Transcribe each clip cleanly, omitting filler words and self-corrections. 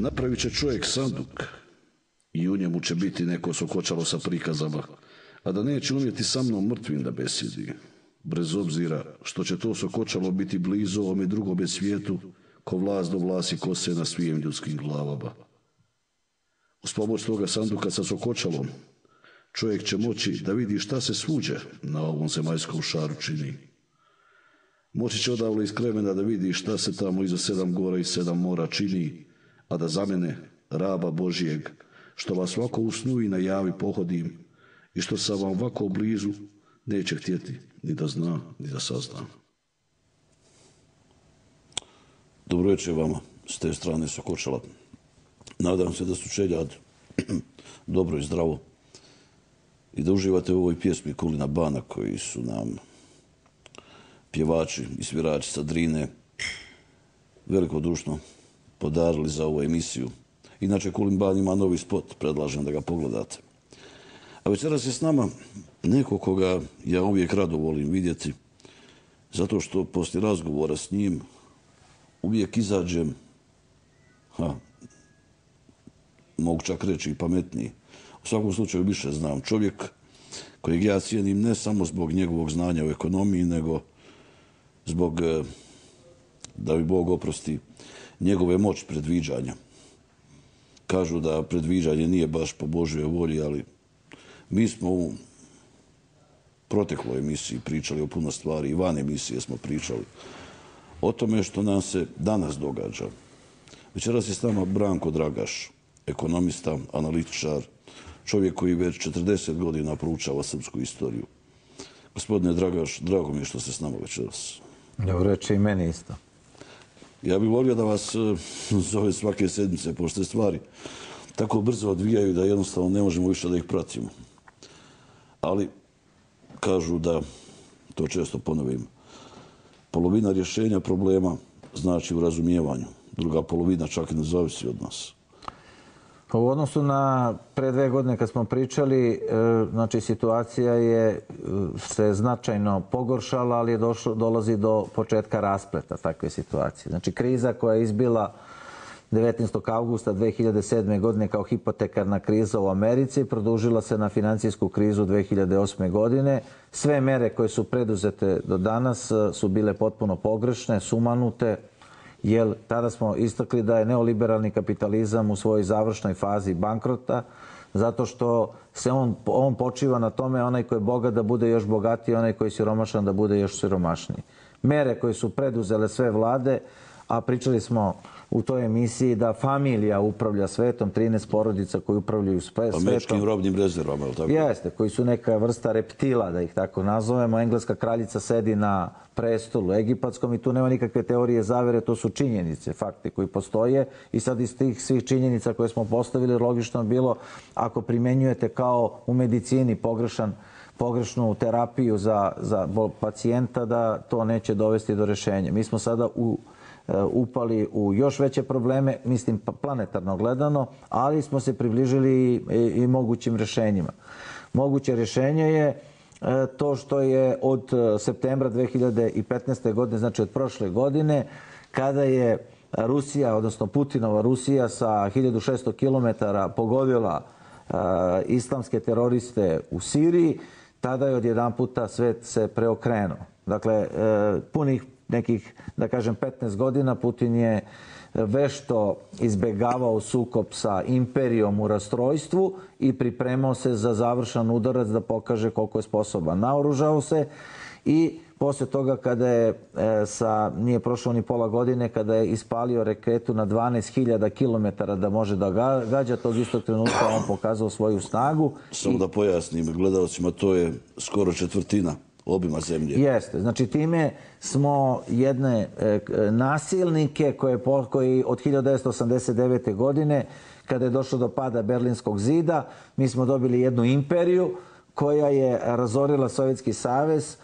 napravit će čovjek sanduk i u njemu će biti neko sokočalo sa prikazama, a da neće umjeti sa mnom mrtvim da besjedi, bez obzira što će to sokočalo biti blizu ovome drugome svijetu, ko vlast do vlasi kose na svim ljudskim glavama. Uz pomoć toga sanduka sa sokočalom, čovjek će moći da vidi šta se svuđe na ovom zemaljskom šaru čini. Moći će odavle iz kremena da vidi šta se tamo iza 7 gora i 7 mora čini, a da za mene, raba Božijeg, što vas ovako u snu i na javi pohodim i što sam vam ovako blizu, neće htjeti ni da zna, ni da sazna. Dobro večer vama s te strane Sokočala. Nadam se da su čeljad dobro i zdravo i da uživate u ovoj pjesmi Kulina Bana koji su nam pjevači i svirači sa Drine velikodušno podarili za ovu emisiju. Inače, Kulin Ban ima novi spot, predlažem da ga pogledate. A večeras je s nama neko koga ja uvijek rado volim vidjeti, zato što poslije razgovora s njim uvijek izađem, mogu čak reći i pametniji. U svakom slučaju više znam. Čovjek kojeg ja cijenim ne samo zbog njegovog znanja u ekonomiji, nego zbog, da mi Bog oprosti, njegove moći predviđanja. Kažu da predviđanje nije baš po Božjoj volji, ali mi smo u protekloj emisiji pričali o puno stvari, i van emisije smo pričali o tome što nam se danas događa. Večeras je s nama Branko Dragaš, ekonomista, analitičar, čovjek koji već 40 godina proučava srpsku istoriju. Gospodine Dragaš, drago mi je što ste s nama večeras. Dobro večer i meni isto. Ja bih volio da vas zove svake sedmice, pošto se stvari tako brzo odvijaju da jednostavno ne možemo više da ih pratimo. Ali kažu da, to često ponovim, polovina rješenja problema znači u razumijevanju. Druga polovina čak i ne zavisi od nas. U odnosu na pre 2 godine kad smo pričali, znači situacija je se značajno pogoršala, ali dolazi do početka raspleta takve situacije. Znači kriza koja je izbila 19. augusta 2007. godine kao hipotekarna kriza u Americi produžila se na financijsku krizu 2008. godine. Sve mere koje su preduzete do danas su bile potpuno pogrešne, sumanute, jer tada smo istakli da je neoliberalni kapitalizam u svojoj završnoj fazi bankrota, zato što se on počiva na tome onaj koji je bogat da bude još bogatiji, onaj koji je siromašan da bude još siromašniji. Mere koje su preduzele sve vlade, a pričali smo u toj emisiji da familija upravlja svetom, 13 porodica koji upravljaju svetom. Američkim robnim rezervama, ili tako? Jeste, koji su neka vrsta reptila, da ih tako nazovemo. Engleska kraljica sedi na prestolu egipatskom i tu nema nikakve teorije zavere, to su činjenice, fakti koji postoje. I sad iz tih svih činjenica koje smo postavili, logično bilo, ako primenjujete kao u medicini pogrešnu terapiju za pacijenta, da to neće dovesti do rješenja. Mi smo sada upali u još veće probleme, mislim planetarno gledano, ali smo se približili i mogućim rješenjima. Moguće rješenje je to što je od septembra 2015. godine, znači od prošle godine, kada je Rusija, odnosno Putinova Rusija sa 1600 km pogodila islamske teroriste u Siriji, tada je odjedanputa svet se preokrenuo. Dakle, punih nekih, da kažem, 15 godina Putin je vešto izbjegavao sukob sa imperijom u rastrojstvu i pripremao se za završan udarac da pokaže koliko je sposoban. Naoružao se i poslije toga kada je nije prošlo ni pola godine, kada je ispalio raketu na 12.000 km da može da gađa, tog istog trenutka on pokazao svoju snagu. Samo da pojasnim gledalcima, to je skoro četvrtina obima zemlje. Jeste. Znači time smo jedne nasilnike koji od 1989. godine, kada je došlo do pada Berlinskog zida, mi smo dobili jednu imperiju koja je razorila Sovjetski savez,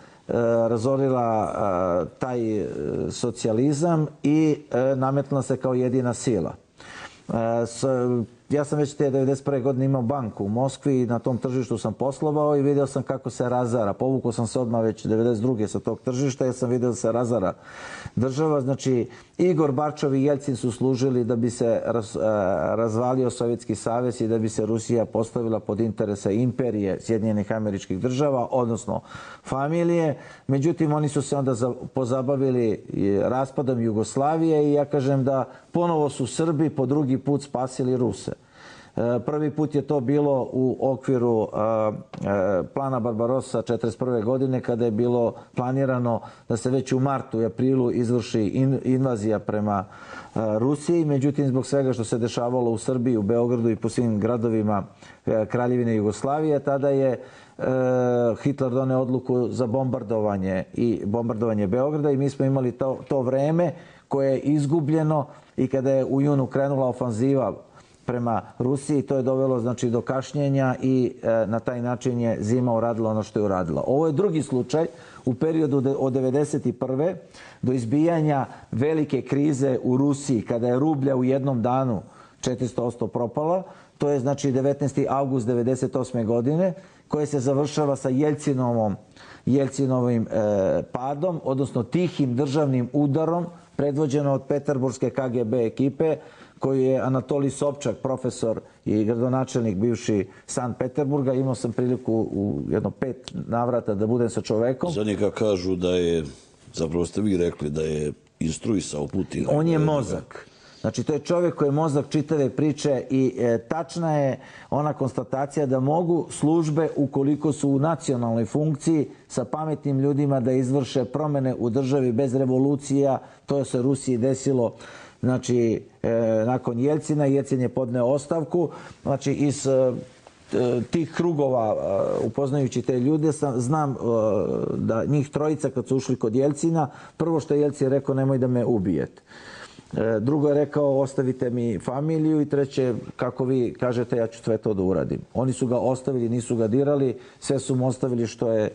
razorila taj socijalizam i nametnula se kao jedina sila. ja sam već te 1991. godine imao banku u Moskvi i na tom tržištu sam poslovao i vidio sam kako se razara. Povukao sam se odmah već 1992. sa tog tržišta jer sam vidio da se razara država. Znači, i Gorbačov i Jelcin su služili da bi se razvalio Sovjetski savez i da bi se Rusija postavila pod interese imperije Sjedinjenih Američkih Država, odnosno familije. Međutim, oni su se onda pozabavili raspadom Jugoslavije i ja kažem da ponovo su Srbi po drugi put spasili Ruse. Prvi put je to bilo u okviru plana Barbarossa 1941. godine kada je bilo planirano da se već u martu i aprilu izvrši invazija prema Rusiji. Međutim, zbog svega što se dešavalo u Srbiji, u Beogradu i po svim gradovima Kraljevine Jugoslavije, tada je Hitler doneo odluku za bombardovanje Beograda i mi smo imali to vreme koje je izgubljeno i kada je u junu krenula ofanziva prema Rusiji, to je dovelo znači do kašnjenja i na taj način je zima uradila ono što je uradila. Ovo je drugi slučaj u periodu od 1991. do izbijanja velike krize u Rusiji, kada je rublja u jednom danu 400% propala. To je znači 19. august 1998. godine, koje se završava sa Jelcinovim padom, odnosno tihim državnim udarom, predvođeno od peterburške KGB ekipe, koji je Anatolij Sobčak, profesor i gradonačelnik bivši Sankt Peterburga. Imao sam priliku u jedno 5 navrata da budem sa čovekom. Za njega kažu da je, zapravo ste vi rekli, da je instruisao Putina. On je mozak. Znači, to je čovjek koji je mozak čitave priče i tačna je ona konstatacija da mogu službe, ukoliko su u nacionalnoj funkciji, sa pametnim ljudima da izvrše promjene u državi bez revolucija. To se Rusiji desilo. Znači, nakon Jelcina, Jelcin je podneo ostavku. Znači, iz tih krugova, upoznajući te ljude, znam da njih trojica kad su ušli kod Jelcina, prvo što je Jelcin rekao, nemoj da me ubijete. Drugo je rekao, ostavite mi familiju i treće, kako vi kažete, ja ću sve to da uradim. Oni su ga ostavili, nisu ga dirali, sve su mu ostavili što je...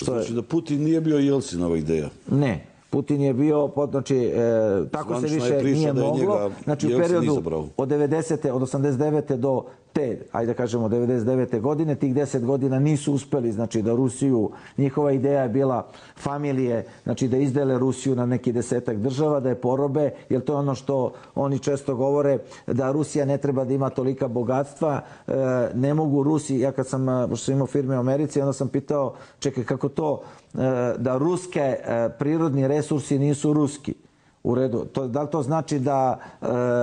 Znači da Putin nije bio Jelcinova ideja? Ne. Putin je bio, znači, tako se više nije moglo. Znači, u periodu od 90. od 89. do te, ajde da kažemo, 99. godine, tih 10 godina nisu uspeli, znači, da Rusiju, njihova ideja je bila familije, znači, da izdele Rusiju na neki 10-ak država, da je porobe, jer to je ono što oni često govore, da Rusija ne treba da ima tolika bogatstva, ne mogu Rusi, ja kad sam imao firme u Americi, onda sam pitao, čekaj, kako to da ruske prirodni resursi nisu ruski. U redu. Da li to znači da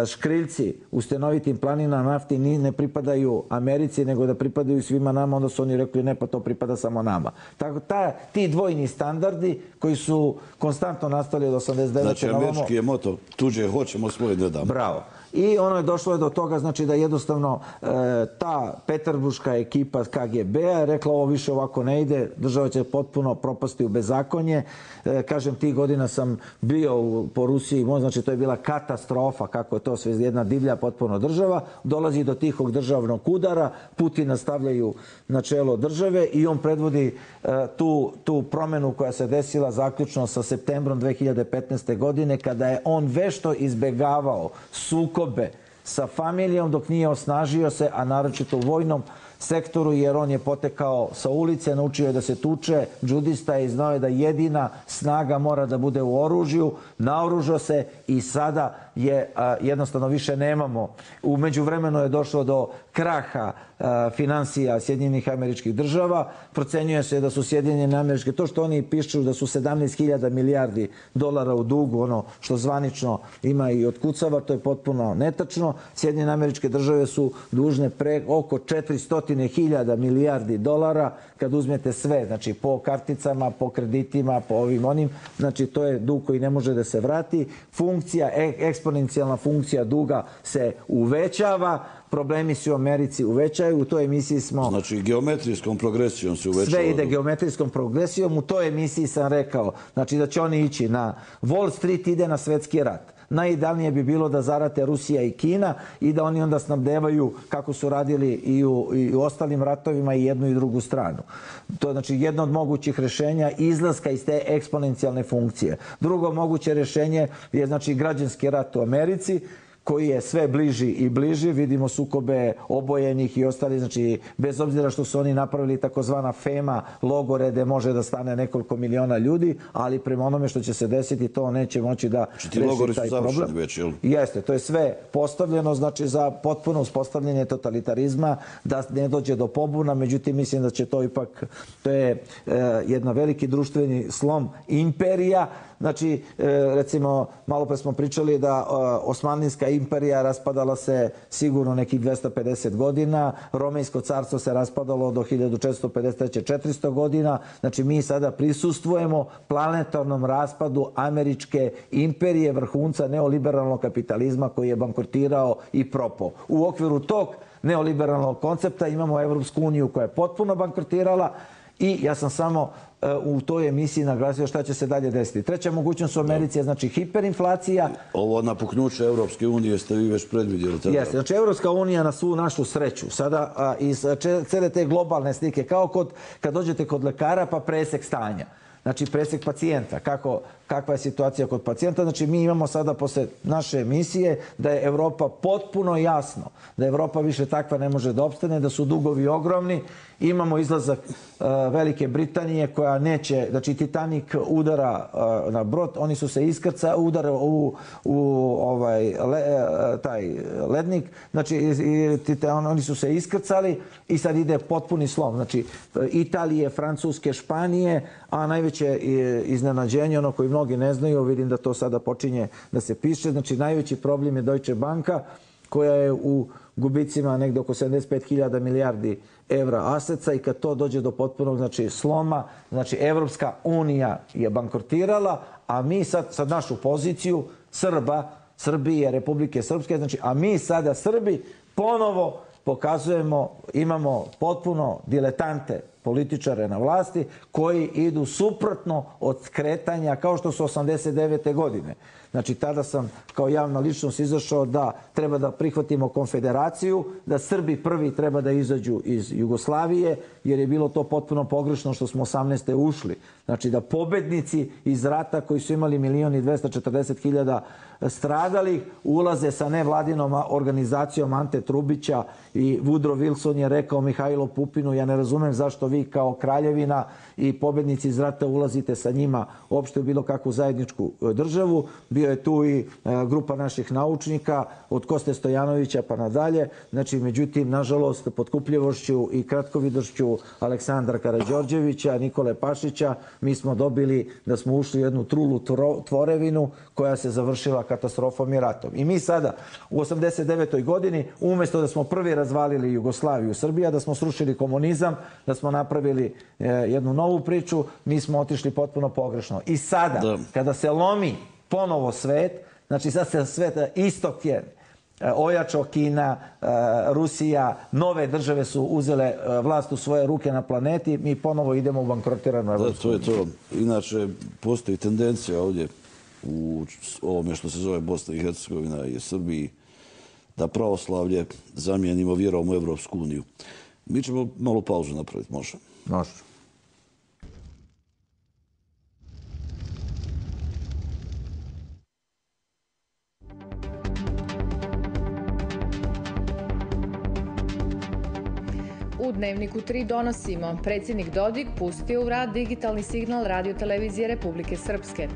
škriljci u stenovitim planinama nafti ne pripadaju Americi, nego da pripadaju svima nama? Onda su oni rekli, ne, pa to pripada samo nama. Tako, ti dvojni standardi koji su konstantno nastali od 89. Znači, američki je moto, tuđe hoćemo, svoje ne damo. Bravo. I ono je došlo do toga, znači da jednostavno ta peterburška ekipa KGB-a je rekla, ovo više ovako ne ide, država će potpuno propasti u bezakonje. Kažem, tih godina sam bio po Rusiji, znači to je bila katastrofa, kako je to sve jedna divlja potpuno država. Dolazi do tihog državnog udara, Putina stavljaju na čelo države i on predvodi tu promenu koja se desila zaključno sa septembrom 2015. godine, kada je on vešto izbegavao sukobe sa familijom dok nije osnažio se, a naročito u vojnom sektoru, jer on je potekao sa ulice, naučio je da se tuče, džudista je, znao je da jedina snaga mora da bude u oružju, naoružao se i sada je jednostavno više nemamo. U međuvremenu je došlo do kraha finansija Sjedinjenih Američkih Država. Procenjuje se da su Sjedinjene Američke, to što oni pišu da su 17.000 milijardi dolara u dugu, ono što zvanično ima i otkucava, to je potpuno netačno. Sjedinjene Američke Države su dužne oko 400.000 milijardi dolara, kad uzmete sve, znači po karticama, po kreditima, po ovim onim, znači to je dug koji ne može da se vrati. Funkcija, eksponencijalna funkcija duga se uvećava, problemi se u Americi uvećaju, u toj emisiji smo... Znači, geometrijskom progresijom se uvećava... Sve ide geometrijskom progresijom, u toj emisiji sam rekao, znači da će oni ići na Wall Street, ide na svetski rat. Najidealnije bi bilo da zarate Rusija i Kina i da oni onda snabdevaju, kako su radili i u ostalim ratovima, i jednu i drugu stranu. To je znači jedno od mogućih rješenja izlaska iz te eksponencijalne funkcije. Drugo moguće rješenje je znači građanski rat u Americi, koji je sve bliži i bliži. Vidimo sukobe obojenih i ostali, znači bez obzira što su oni napravili takozvana FEMA logore gde može da stane nekoliko miliona ljudi, ali prema onome što će se desiti to neće moći da reši taj problem. Već, jel? Jeste, to je sve postavljeno, znači za potpuno uspostavljanje totalitarizma, da ne dođe do pobuna, međutim mislim da će to ipak, to je jedan veliki društveni slom imperija. Znači, recimo, malo pre smo pričali da Osmanlijska imperija raspadala se sigurno nekih 250 godina, Romejsko carstvo se raspadalo do 1453. 400 godina. Znači, mi sada prisustvujemo planetarnom raspadu američke imperije, vrhunca neoliberalnog kapitalizma koji je bankrotirao i propao. U okviru tog neoliberalnog koncepta imamo Evropsku uniju koja je potpuno bankrotirala i ja sam samo u toj emisiji naglasio šta će se dalje desiti. Treća mogućnost u Americi je znači hiperinflacija. Ovo napuknuće Evropske unije ste vi već predvidjeli tada? Jeste, znači Evropska unija na svu našu sreću sada iz cele te globalne slike, kao kad dođete kod lekara pa presek stanja. Znači presek pacijenta, kakva je situacija kod pacijenta. Znači mi imamo sada posle naše emisije da je Evropa potpuno jasno, da Evropa više takva ne može da opstane, da su dugovi ogromni. Imamo izlazak Velike Britanije koja neće, znači Titanic udara na brod, oni su se udara u taj lednik, znači oni su se iskrcali i sad ide potpuni slom. Znači Italije, Francuske, Španije, a najveće iznenađenje, ono koji mnogi ne znaju, vidim da to sada počinje da se piše, znači najveći problem je Deutsche Banka koja je u gubicima negde oko 75.000 milijardi evra aseca i kad to dođe do potpunog znači, sloma, znači Evropska unija je bankrotirala, a mi sad našu poziciju Srbije, Republike Srpske, znači, a mi sada Srbi ponovo pokazujemo, imamo potpuno diletante političare na vlasti koji idu suprotno od skretanja kao što su 89. godine. Znači, tada sam kao javna ličnost izašao da treba da prihvatimo konfederaciju, da Srbi prvi treba da izađu iz Jugoslavije, jer je bilo to potpuno pogrešno što smo 18. ušli. Znači, da pobednici iz rata koji su imali 1.240.000 stradalih ulaze sa nevladinom organizacijom Ante Trubića i Woodrow Wilson je rekao Mihajlo Pupinu, ja ne razumem zašto vi kao kraljevina i pobednici iz rata ulazite sa njima uopšte u bilo kakvu zajedničku državu. Bio je tu i grupa naših naučnika od Koste Stojanovića pa nadalje. Znači, međutim, nažalost, potkupljivošću i kratkovidošću Aleksandra Karađorđevića, Nikole Pašića, mi smo dobili da smo ušli u jednu trulu tvorevinu koja se završila katastrofom i ratom. I mi sada u 89. godini, umjesto da smo prvi razvalili Jugoslaviju, Srbija, da smo srušili komunizam, da smo napravili jednu novu priču, mi smo otišli potpuno pogrešno. I sada, kada se lomi ponovo svet, znači sad se svet, istok je ojačao, Kina, Rusija, nove države su uzele vlast u svoje ruke na planeti, mi ponovo idemo u bankrotiranu Evropsku. Da, to je to. Inače, postoji tendencija ovdje u ovome što se zove Bosna i Hercegovina i Srbiji da pravoslavlje zamijenimo vjerom u Evropsku uniju. Mi ćemo malo pauzu napraviti, može? Može. U Dnevniku 3 donosimo. Predsjednik Dodik pustio u rad digitalni signal Radio-televizije Republike Srpske.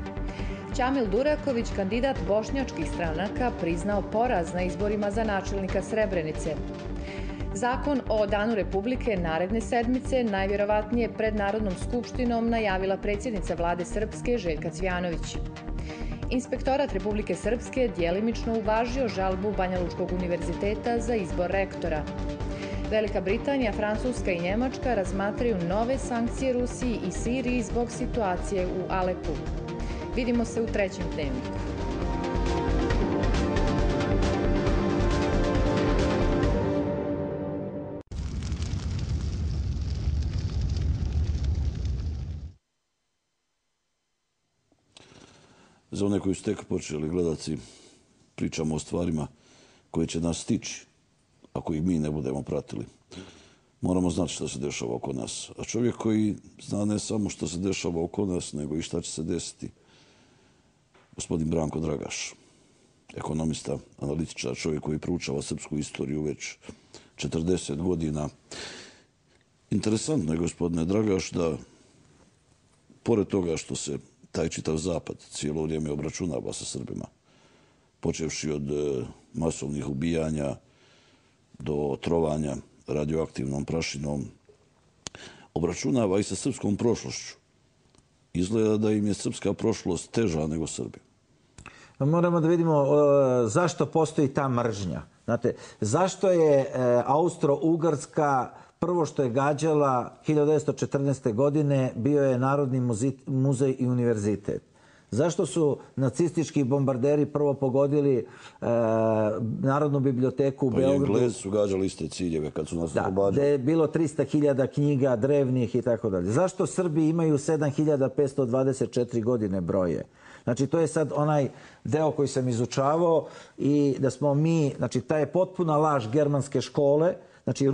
Ćamil Duraković, kandidat bošnjačkih stranaka, priznao poraz na izborima za načelnika Srebrenice. Zakon o Danu Republike naredne sedmice najvjerovatnije pred Narodnom skupštinom najavila predsjednica vlade Srpske Željka Cvjanović. Inspektorat Republike Srpske djelimično uvažio žalbu Banjalučkog univerziteta za izbor rektora. Velika Britanija, Francuska i Njemačka razmatraju nove sankcije Rusiji i Siriji zbog situacije u Alepu. Vidimo se u trećem dnevniku. Za one koji su tek počeli gledati, pričamo o stvarima koje će nas stići ako ih mi ne budemo pratili. Moramo znati što se dešava oko nas. A čovjek koji zna ne samo što se dešava oko nas, nego i šta će se desiti, gospodin Branko Dragaš. ekonomista, analitičar, čovjek koji proučava srpsku istoriju već 40 godina. Interesantno je, gospodine Dragaš, da pored toga što se taj čitav zapad cijelo vrijeme obračunava sa Srbima, počevši od masovnih ubijanja do trovanja radioaktivnom prašinom, obračunava i sa srpskom prošlošću. Izgleda da im je srpska prošlost teža nego Srbi. Moramo da vidimo zašto postoji ta mržnja. Znate, zašto je Austro-Ugarska prvo što je gađala 1914. godine bio je Narodni muzej i univerzitet. Zašto su nacistički bombarderi prvo pogodili Narodnu biblioteku u Beogradu? Pa i Englezi su gađali iste ciljeve kad su nas oslobađali. Da je bilo 300.000 knjiga drevnih i tako dalje. Zašto Srbi imaju 7.524 godine broje? Znači, to je sad onaj deo koji sam izučavao i da smo mi, znači, ta je potpuna laž germanske škole. Znači,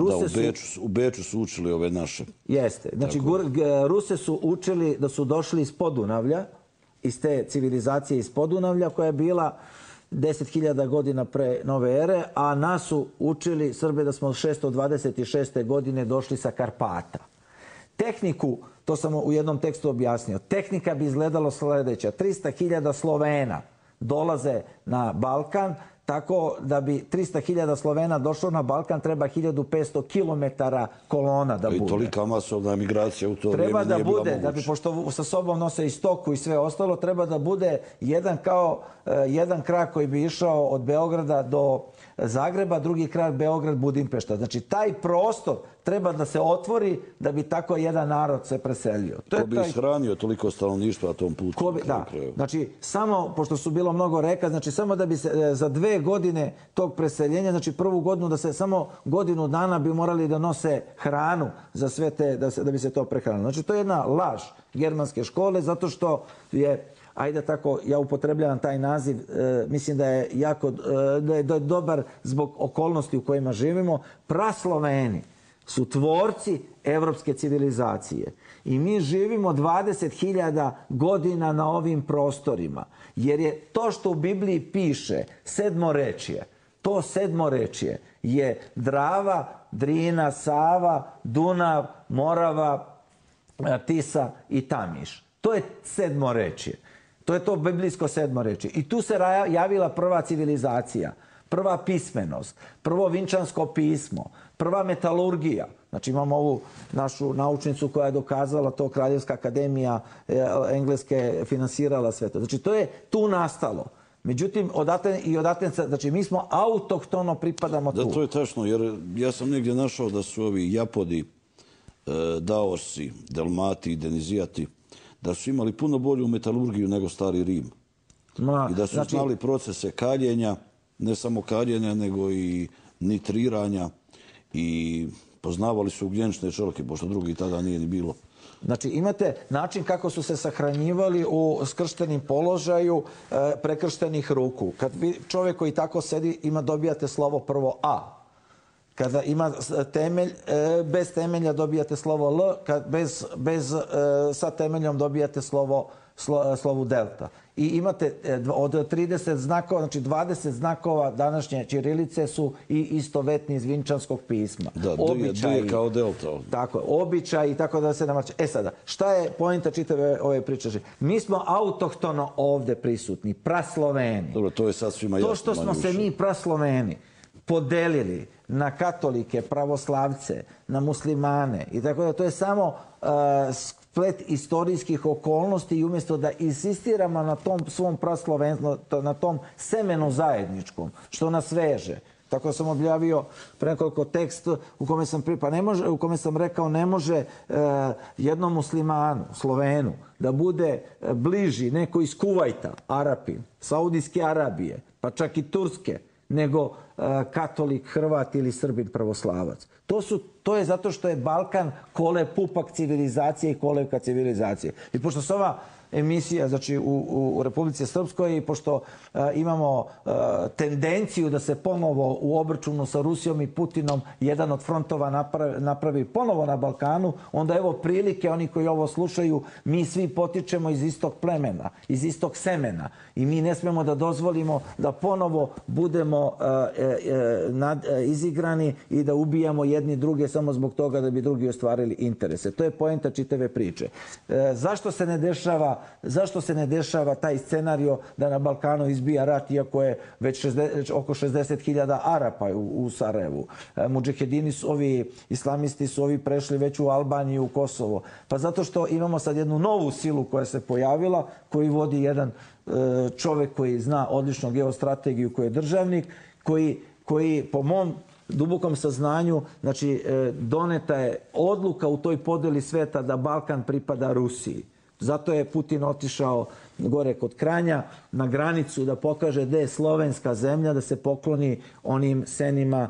u Beču su učili ove naše. Jeste. Znači, Ruse su učili da su došli iz Podunavlja, iz te civilizacije iz Podunavlja koja je bila 10.000 godina pre nove ere, a nas su učili Srbe da smo 626. godine došli sa Karpata. Tehniku, to sam u jednom tekstu objasnio, tehnika bi izgledalo sljedeća. 300.000 Slovena dolaze na Balkan, tako da bi 300.000 Slovena došlo na Balkan treba 1500 km kolona da bude. I tolika masovna migracija u to vrijeme nije bila moguća. Da bi, pošto sa sobom nose i stoku i sve ostalo, treba da bude jedan krak koji bi išao od Beograda do Zagreba, drugi krak Beograd-Budimpešta. Znači, taj prostor treba da se otvori da bi tako jedan narod se preselio. Ko bi ishranio toliko stanovništva na tom putu? Da, znači, samo, pošto su bilo mnogo reka, znači, samo da bi se za 2 godine tog preseljenja, znači, prvu godinu da se samo godinu dana bi morali da nose hranu za sve te, da bi se to prehranilo. Znači, to je jedna laž germanske škole, zato što je, ajde tako, ja upotrebljavam taj naziv, mislim da je jako, da je dobar zbog okolnosti u kojima živimo. Prasloveni su tvorci evropske civilizacije. I mi živimo 20.000 godina na ovim prostorima. Jer je to što u Bibliji piše sedmorečje, to sedmorečje je Drava, Drina, Sava, Dunav, Morava, Tisa i Tamiš. To je sedmorečje. To je to biblijsko sedmorečje. I tu se javila prva civilizacija, prva pismenost, prvo vinčansko pismo, prva metalurgija. Znači, imamo ovu našu naučnicu koja je dokazala to, Kraljevska akademija Engleske finansirala sve to. Znači, to je tu nastalo. Međutim, od Atenca, znači, mi smo autohtono pripadamo tu. Da, to je tačno, jer ja sam negdje našao da su ovi Japodi, Daosi, Delmati i Denizijati, da su imali puno bolju metalurgiju nego stari Rim. I da su znali procese kaljenja, ne samo kaljenja, nego i nitriranja i poznavali su ugljenične čelike, pošto drugi tada nije ni bilo. Znači, imate način kako su se sahranjivali u skrštenim položaju prekrštenih ruku. Kad čovjek koji tako sedi, dobijate slovo prvo A. Kada ima temelj, bez temelja dobijate slovo L, sa temeljom dobijate slovo delta. I imate od 30 znakova, znači 20 znakova današnje ćirilice su i istovetni iz vinčanskog pisma. Da, duje kao delta. Tako, običaj i tako da se namače. Sada, šta je poenta čitave ove priče? Mi smo autohtono ovde prisutni, prasloveni. Dobro, to je sad svima jasno. To što smo se mi prasloveni podelili na katolike, pravoslavce, na muslimane i tako da to je samo splet istorijskih okolnosti i umjesto da insistiramo na tom svom praslovenstvu, na tom semenu zajedničkom, što nas veže. Tako sam objavio pre nekoliko tekst u kome sam rekao ne može jednom muslimanu, Slovenu, da bude bliži neko iz Kuvajta, Arapin, Saudijske Arabije, pa čak i Turske, nego katolik, Hrvat ili Srbin pravoslavac. To je zato što je Balkan kolepupak civilizacije i kolevka civilizacije. I pošto se ova emisija, znači u Republici Srpskoj, i pošto imamo tendenciju da se ponovo u obračunu sa Rusijom i Putinom jedan od frontova napravi ponovo na Balkanu, onda evo prilike, oni koji ovo slušaju, mi svi potičemo iz istog plemena, iz istog semena i mi ne smemo da dozvolimo da ponovo budemo izigrani i da ubijamo jedni druge samo zbog toga da bi drugi ostvarili interese. To je poenta čitave priče. Zašto se ne dešava taj scenario da na Balkanu izbija rat, iako je već oko 60.000 Arapa u Sarajevu? Mudžahedini su ovi, islamisti su ovi prešli već u Albaniju, u Kosovo. Pa zato što imamo sad jednu novu silu koja se pojavila, koji vodi jedan čovek koji zna odlično geostrategiju, koji je državnik, koji po mom dubokom saznanju, znači doneta je odluka u toj podeli sveta da Balkan pripada Rusiji. Zato je Putin otišao gore kod Kranja na granicu da pokaže gde je slovenska zemlja, da se pokloni onim senima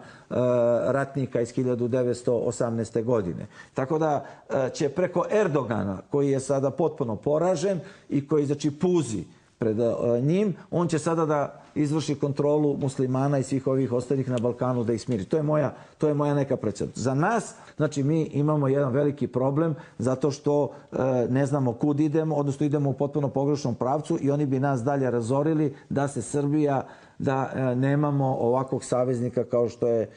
ratnika iz 1918. godine. Tako da će preko Erdogana, koji je sada potpuno poražen i koji znači puzi pred njim, on će sada da izvrši kontrolu muslimana i svih ovih ostalih na Balkanu da ih smiri. To je moja neka percepcija. Za nas, znači mi imamo jedan veliki problem zato što ne znamo kud idemo, odnosno idemo u potpuno pogrešnom pravcu i oni bi nas dalje razorili da se Srbija, da nemamo ovakvog saveznika kao što je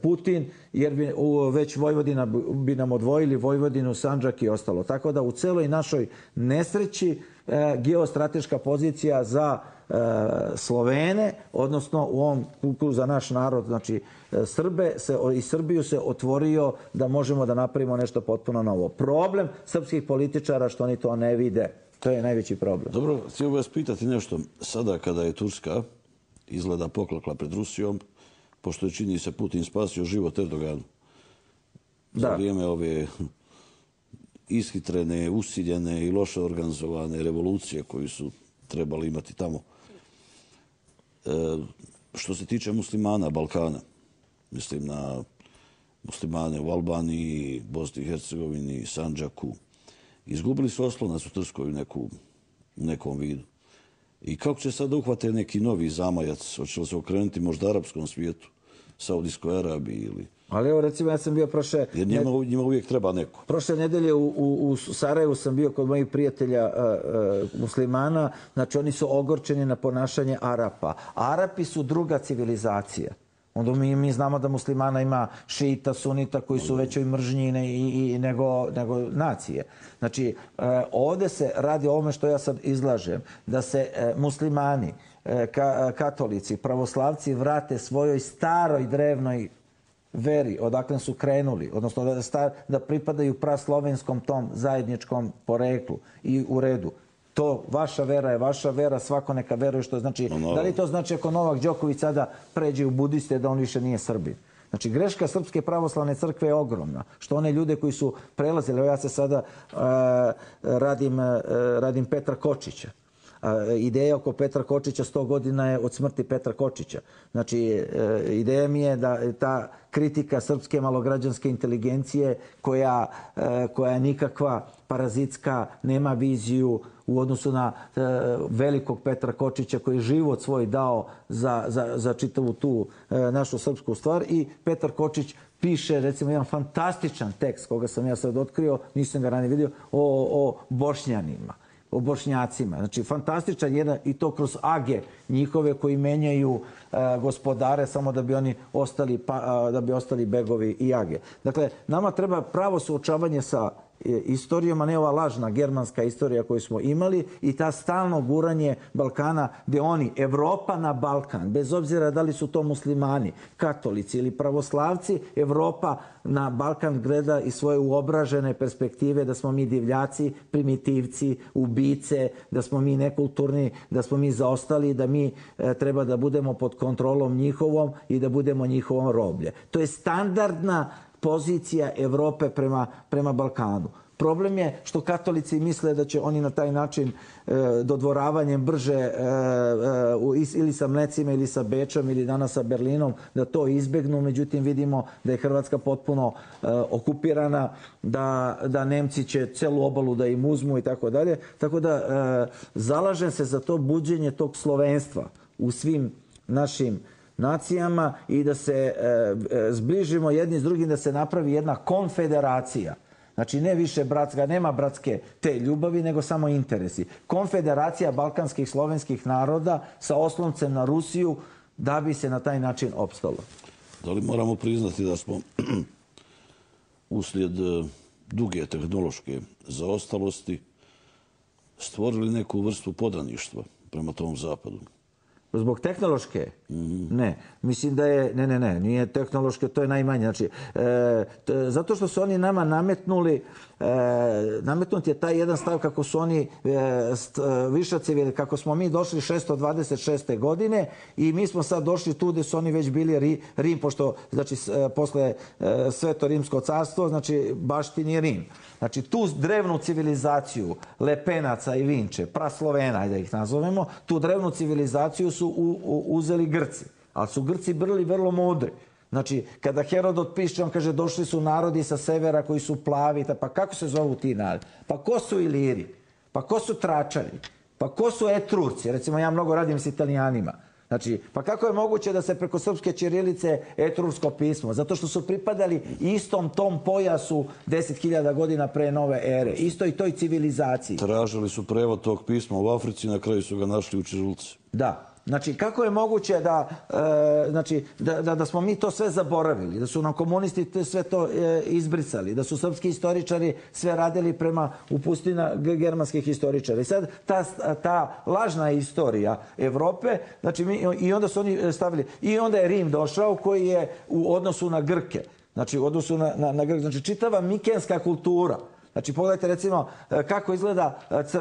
Putin, jer bi već Vojvodina bi nam odvojili Vojvodinu, Sandžak i ostalo. Tako da u celoj našoj nesreći geostrateška pozicija za Slovene, odnosno u ovom kuku za naš narod, znači Srbe i Srbiju se otvorio da možemo da napravimo nešto potpuno novo. Problem srpskih političara što oni to ne vide. To je najveći problem. Dobro, htio bih vas pitati nešto. Sada kada je Turska izgleda poklekla pred Rusijom, pošto je čini se Putin spasio život Erdoganu za vrijeme ove ishitrene, usiljene i loše organizovane revolucije koju su trebali imati tamo. Što se tiče muslimana Balkana, mislim na muslimane u Albaniji, Bosni i Hercegovini, Sandžaku, izgubili su oslonac u Trskoj u nekom vidu. I kako će sad uhvate neki novi zamajac? Hoće li se okrenuti možda arapskom svijetu, Saudijskoj Arabiji ili... Ali evo recimo ja sam bio prošle... Jer njima uvijek treba neko. Prošle nedelje u Sarajevu sam bio kod mojih prijatelja muslimana, znači oni su ogorčeni na ponašanje Arapa. Arapi su druga civilizacija. Onda mi znamo da muslimana ima šita, sunita koji su većoj mržnji nego nacije. Znači, ovde se radi o ovome što ja sad izlažem, da se muslimani, katolici, pravoslavci vrate svojoj staroj drevnoj veri, odakle su krenuli, odnosno da pripadaju praslovenskom tom zajedničkom poreklu i u redu. To, vaša vera je vaša vera, svako neka veruje što znači. Da li to znači ako Novak Đoković sada pređe u budiste da on više nije Srbin? Znači, greška Srpske pravoslavne crkve je ogromna. Što one ljude koji su prelazili, evo ja se sada radim Petra Kočića. Ideja oko Petra Kočića 100 godina je od smrti Petra Kočića. Znači, ideja mi je da ta kritika srpske malograđanske inteligencije koja je nikakva parazitska, nema viziju u odnosu na velikog Petra Kočića koji je život svoj dao za čitavu tu našu srpsku stvar. I Petar Kočić piše, recimo, jedan fantastičan tekst koga sam ja sad otkrio, nisam ga ranije vidio, o Bošnjanima, o Bošnjacima. Znači, fantastičan jedan i to kroz age njihove koji menjaju gospodare samo da bi oni ostali begovi i age. Dakle, nama treba pravo suočavanje sa istorijom, a ne ova lažna germanska istorija koju smo imali i ta stalno guranje Balkana gde oni, Evropa na Balkan, bez obzira da li su to muslimani, katolici ili pravoslavci, Evropa na Balkan gleda iz svoje uobražene perspektive da smo mi divljaci, primitivci, ubice, da smo mi nekulturni, da smo mi zaostali, da mi treba da budemo pod kontrolom njihovom i da budemo njihovom roblje. To je standardna pozicija Evrope prema Balkanu. Problem je što katolici misle da će oni na taj način dodvoravanjem brže ili sa Mlecima ili sa Bečom ili danas sa Berlinom da to izbegnu. Međutim, vidimo da je Hrvatska potpuno okupirana, da Nemci će celu obalu da im uzmu i tako dalje. Tako da zalažem se za to buđenje tog slovenstva u svim našim nacijama i da se zbližimo jedni s drugim, da se napravi jedna konfederacija. Znači, ne više bratska, nema bratske te ljubavi, nego samo interesi. Konfederacija balkanskih slovenskih naroda sa osloncem na Rusiju, da bi se na taj način opstalo. Da li moramo priznati da smo uslijed duge tehnološke zaostalosti stvorili neku vrstu podaništva prema tom zapadu? Zbog tehnološke? Ne. Mislim da je... Ne. Nije tehnološke, to je najmanje. Znači, zato što su oni nama nametnuli, nametnut je taj jedan stav kako su oni višacevi, kako smo mi došli 626. godine i mi smo sad došli tu gde su oni već bili Rim, pošto, znači, posle Sveto Rimsko carstvo, znači, baštin je Rim. Znači, tu drevnu civilizaciju Lepenaca i Vinče, praslovena, da ih nazovemo, tu drevnu civilizaciju su uzeli Grci. Ali su Grci bili vrlo mudri. Znači, kada Herodot piše, on kaže, došli su narodi sa severa koji su plavi, pa kako se zovu ti narodi? Pa ko su Iliri? Pa ko su Tračani? Pa ko su Etrurci? Recimo, ja mnogo radim s Italijanima. Znači, pa kako je moguće da se preko srpske ćirilice etrursko pismo? Zato što su pripadali istom tom pojasu 10.000 godina pre nove ere. Istoj toj civilizaciji. Tražili su prevod tog pisma u Africi, na kraju su ga našli u ćirilici. Da. Znači, kako je moguće da smo mi to sve zaboravili, da su nam komunisti sve to izbrisali, da su srpski istoričari sve radili prema upustima germanskih istoričara. I sad ta lažna istorija Evrope, znači i onda su oni stavili, i onda je Rim došao koji je u odnosu na Grke, znači u odnosu na Grke, znači čitava mikenska kultura. Znači, pogledajte recimo kako izgleda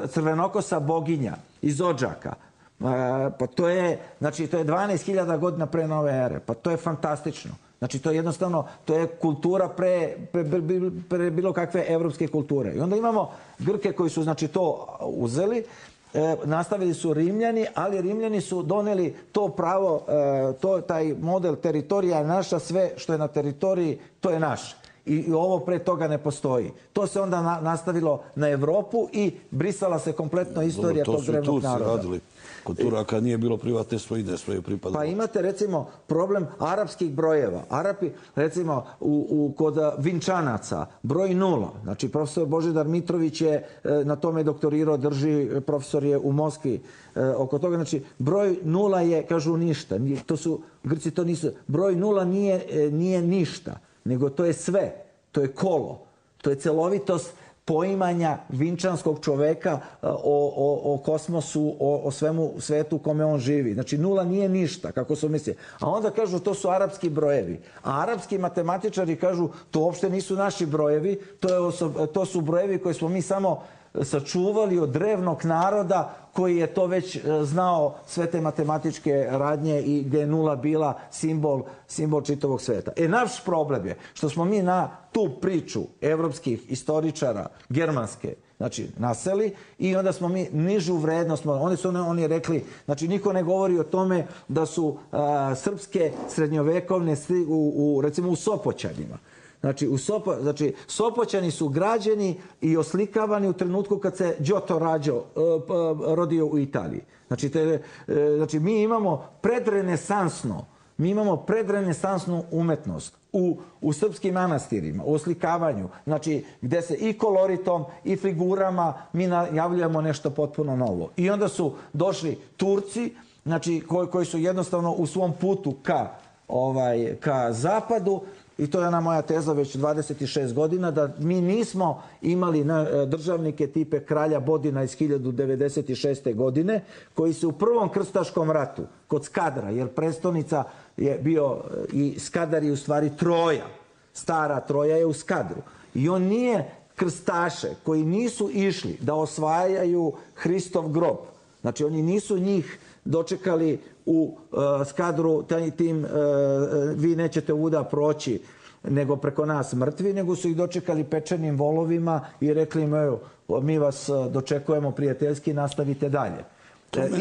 crvenokosa boginja iz Odžaka. Pa to je 12.000 godina pre nove ere. Pa to je fantastično. Znači, to je jednostavno, to je kultura pre bilo kakve evropske kulture. I onda imamo Grke koji su, znači, to uzeli, nastavili su Rimljani, ali Rimljani su doneli to pravo, taj model teritorija je naša, sve što je na teritoriji, to je naše. I ovo pre toga ne postoji. To se onda nastavilo na Evropu i brisala se kompletno istorija tog drevnog naroda. To su Turci radili. Kod Turaka nije bilo privatne svojine, svoje pripadalo. Pa imate recimo problem arapskih brojeva. Arapi, recimo, kod Vinčanaca, broj 0. Znači, profesor Božidar Mitrović je na tome doktorirao, drži, profesor je u Moskvi oko toga. Znači, broj 0 je, kažu, ništa. Grci to nisu. Broj 0 nije ništa, nego to je sve. To je kolo. To je celovitost poimanja vinčanskog čoveka o kosmosu, o svemu svetu u kome on živi. Znači, 0 nije ništa, kako su mislili. A onda kažu, to su arapski brojevi. A arapski matematičari kažu, to uopšte nisu naši brojevi, to su brojevi koje smo mi samo sačuvali od drevnog naroda koji je to već znao, sve te matematičke radnje i gde je 0 bila simbol čitavog sveta. Naš problem je što smo mi na tu priču evropskih istoričara, germanske, znači, naseli i onda smo mi nižu vrednost, oni rekli, znači, niko ne govori o tome da su srpske srednjovekovne, recimo u Sopoćanima. Znači, Sopoćani su građeni i oslikavani u trenutku kad se Giotto rodio u Italiji. Znači, mi imamo predrenesansnu umetnost u srpskim manastirima, u oslikavanju, znači, gde se i koloritom i figurama mi najavljujemo nešto potpuno novo. I onda su došli Turci, znači, koji su jednostavno u svom putu ka zapadu. I to je ona moja teza već 26 godina, da mi nismo imali državnike tipe kralja Bodina iz 1096. godine, koji se u prvom krstaškom ratu, kod Skadra, jer prestonica je bio, i Skadar je u stvari Troja, stara Troja je u Skadru. I on nije krstaše koji nisu išli da osvajaju Hristov grob. Znači, oni nisu njih dočekali u Skadru tim vi nećete ovuda proći, nego preko nas mrtvi, nego su ih dočekali pečenim volovima i rekli im, evo, mi vas dočekujemo prijateljski, nastavite dalje.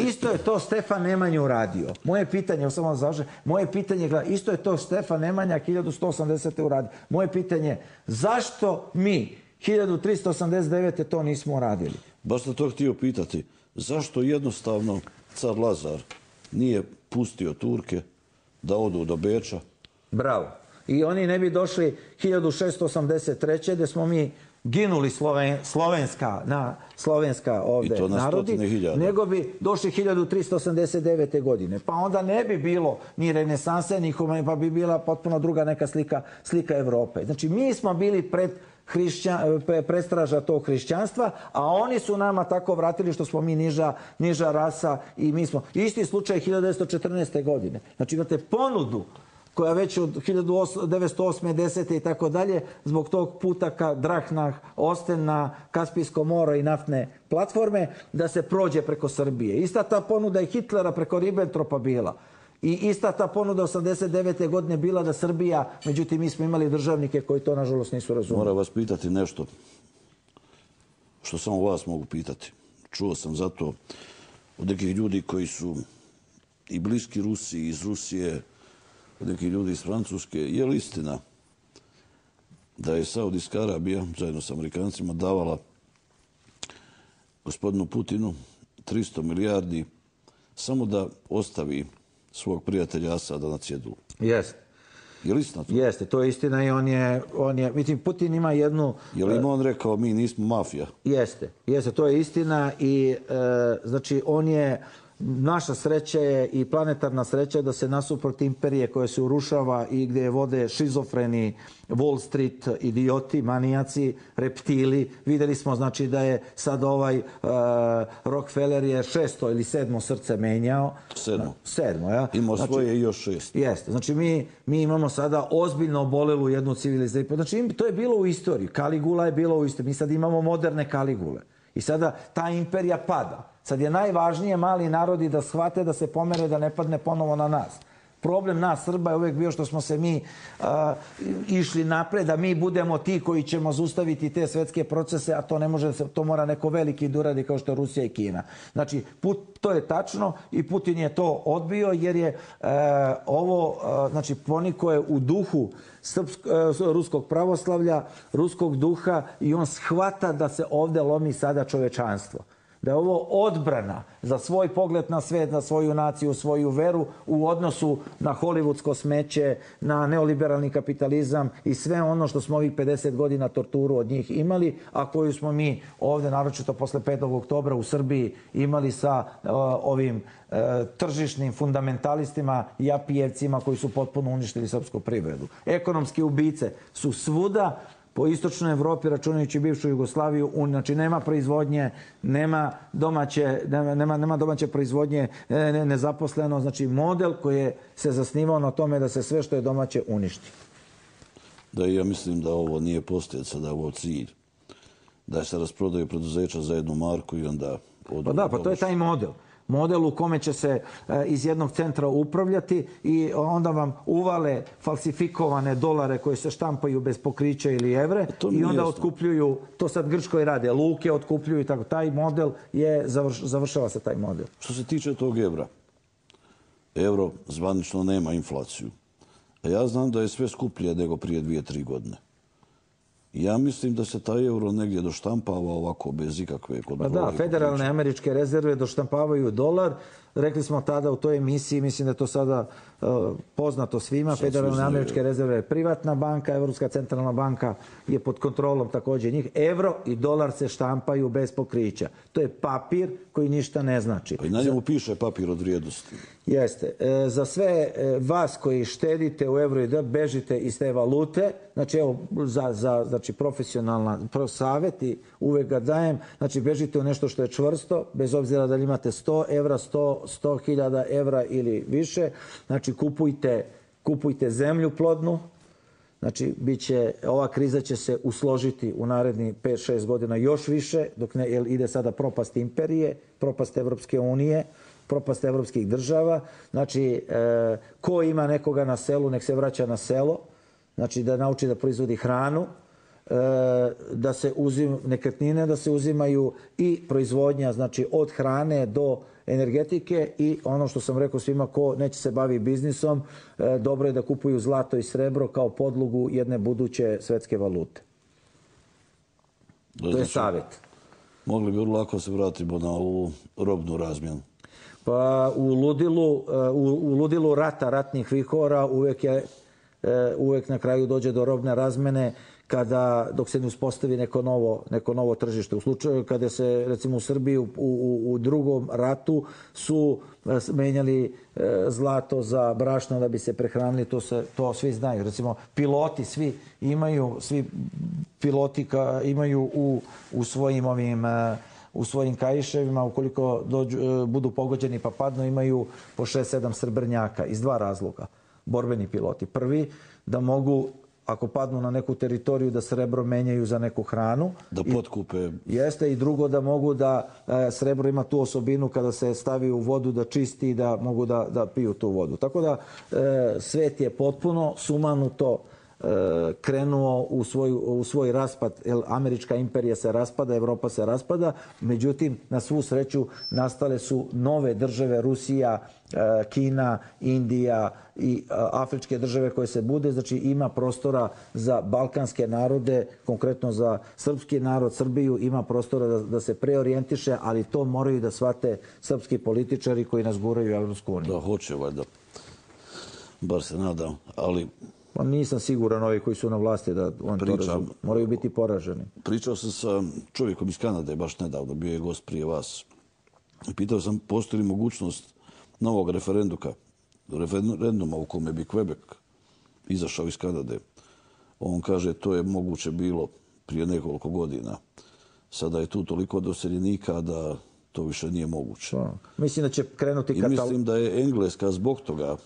Isto je to Stefan Nemanja uradio. Moje pitanje, samo završim, moje pitanje, isto je to Stefan Nemanja 1180. uradio. Moje pitanje, zašto mi 1389. to nismo uradili? Baš sam to htio pitati. Zašto jednostavno car Lazar nije pustio Turke da odu do Beča? Bravo. I oni ne bi došli 1683. gde smo mi ginuli slovenska ovde narodi, nego bi došli 1389. godine. Pa onda ne bi bilo ni renesanse, ni humanizma, pa bi bila potpuno druga neka slika Evrope. Znači, mi smo bili prestraža tog hrišćanstva, a oni su nama tako vratili što smo mi niža rasa i mi smo... Isti slučaj 1914. godine. Znači, imate ponudu koja već od 1908. 10. i tako dalje, zbog tog puta ka Drahnah, Ostena, Kaspijsko more i naftne platforme, da se prođe preko Srbije. Ista ta ponuda je Hitlera preko Ribbentropa bila. I ista ta ponuda 89. godine bila da Srbija, međutim mi smo imali državnike koji to nažalost nisu razumeli. Moram vas pitati nešto što samo vas mogu pitati. Čuo sam zato od nekih ljudi koji su i bliski Rusiji, iz Rusije, od nekih ljudi iz Francuske. Je li istina da je Saudijska Arabija zajedno s Amerikancima davala gospodinu Putinu 300 milijardi samo da ostavi svog prijatelja Asada na cjedilu? Jeste. Je li istina to? Jeste, to je istina i on je, mislim, Putin ima jednu... Je li im on rekao mi nismo mafija? Jeste, to je istina i znači on je... Naša sreća je i planetarna sreća da se nasuprot imperije koja se urušava i gdje vode šizofreni Wall Street idioti, manijaci, reptili. Vidjeli smo znači da je sad ovaj Rockefeller je 6. ili 7. srce menjao. 7. Ja? Imao svoje i još 6. Jeste. Znači mi imamo sada ozbiljno obolelu jednu civilizaciju. Znači to je bilo u istoriji. Kaligula je bilo u istoriji. Mi sad imamo moderne Kaligule. I sada ta imperija pada. Sad je najvažnije mali narodi da shvate, da se pomere, da ne padne ponovo na nas. Problem nas Srba je uvijek bio što smo se mi išli napred, da mi budemo ti koji ćemo zaustaviti te svetske procese, a to ne može, to mora neko veliki da uradi kao što je Rusija i Kina. Znači, to je tačno i Putin je to odbio jer je ovo, znači, poniko je u duhu ruskog pravoslavlja, ruskog duha i on shvata da se ovde lomi sada čovečanstvo. Da je ovo odbrana za svoj pogled na svet, na svoju naciju, svoju veru u odnosu na hollywoodsko smeće, na neoliberalni kapitalizam i sve ono što smo ovih 50 godina torturu od njih imali, a koju smo mi ovde, naročito posle 5. oktobra u Srbiji, imali sa ovim tržišnim fundamentalistima i japijevcima koji su potpuno uništili srpsku privredu. Ekonomske ubice su svuda, po istočnoj Evropi, računajući bivšu Jugoslaviju, znači nema proizvodnje, nema domaće proizvodnje, nezaposleno, znači model koji se zasnivao na tome da se sve što je domaće uništi. Da, ja mislim da ovo nije posljedica, da je ovo cilj. Da se rasprodaju preduzeća za 1 marku i onda... Pa da, pa to je taj model. Model u kome će se iz jednog centra upravljati i onda vam uvale falsifikovane dolare koje se štampaju bez pokrića ili evre i onda otkupljuju, to sad Grčkoj rade, luke otkupljuju i tako. Taj model je, završava se taj model. Što se tiče tog evra, euro zvanično nema inflaciju. A ja znam da je sve skuplje nego prije 2-3 godine. Ja mislim da se taj euro negdje doštampava ovako bez ikakve kontrole. Pa da, federalne američke rezerve doštampavaju dolar. Rekli smo tada u toj emisiji, mislim da je to sada poznato svima, federalne američke rezerve je privatna banka, Evropska centralna banka je pod kontrolom također njih. Euro i dolar se štampaju bez pokrića. To je papir koji ništa ne znači. Pa i na njemu piše papir od vrijednosti. Jeste. Za sve vas koji štedite u euro i da bežite iz te valute, znači evo znači profesionalan savjet i uvek ga dajem, znači bežite u nešto što je čvrsto, bez obzira da li imate 100 evra, 100.000 evra ili više, znači kupujte zemlju plodnu, znači ova kriza će se usložiti u naredni 5-6 godina još više, dok ne ide sada propast imperije, propast Evropske unije, propast evropskih država. Znači, ko ima nekoga na selu, nek se vraća na selo. znači da nauči da proizvodi hranu, da se nekretnine da se uzimaju i proizvodnja, znači od hrane do energetike i ono što sam rekao svima ko neće se bavi biznisom, dobro je da kupuju zlato i srebro kao podlogu jedne buduće svetske valute. To je savjet. Mogli bi vrlo lako se vratimo na ovu robnu razmjenu. Pa u ludilu rata, ratnih vihora uvek na kraju dođe do robne razmene dok se ne uspostavi neko novo tržište. U slučaju kada se recimo u Srbiji u drugom ratu su menjali zlato za brašno da bi se prehranili, to svi znaju. Recimo piloti svi piloti imaju u svojim kaiševima, ukoliko budu pogođeni pa padnu, imaju po 6-7 srebrnjaka iz dva razloga. Borbeni piloti. Prvi, da mogu, ako padnu na neku teritoriju, da srebro menjaju za neku hranu. Da potkupe. Jeste, i drugo, da mogu da srebro ima tu osobinu kada se stavi u vodu da čisti i da mogu da piju tu vodu. Tako da svet je potpuno sumanuto krenuo u svoj raspad. Američka imperija se raspada, Evropa se raspada, međutim, na svu sreću nastale su nove države, Rusija, Kina, Indija i afričke države koje se bude. Znači ima prostora za balkanske narode, konkretno za srpski narod, Srbiju, ima prostora da se preorijentiše, ali to moraju da shvate srpski političari koji nas guraju u Evropsku uniju. Da, hoće valjda. Bar se nadam, ali... Pa nisam siguran ovi koji su na vlasti da on to razume. Moraju biti poraženi. Pričao sam sa čovjekom iz Kanade baš nedavno, bio je gost prije vas. Pitao sam postoji li mogućnost novog referenduma u kome bi Quebec izašao iz Kanade. On kaže to je moguće bilo prije nekoliko godina. Sada je tu toliko doseljenika da to više nije moguće. Mislim da će krenuti I mislim da je Engleska zbog toga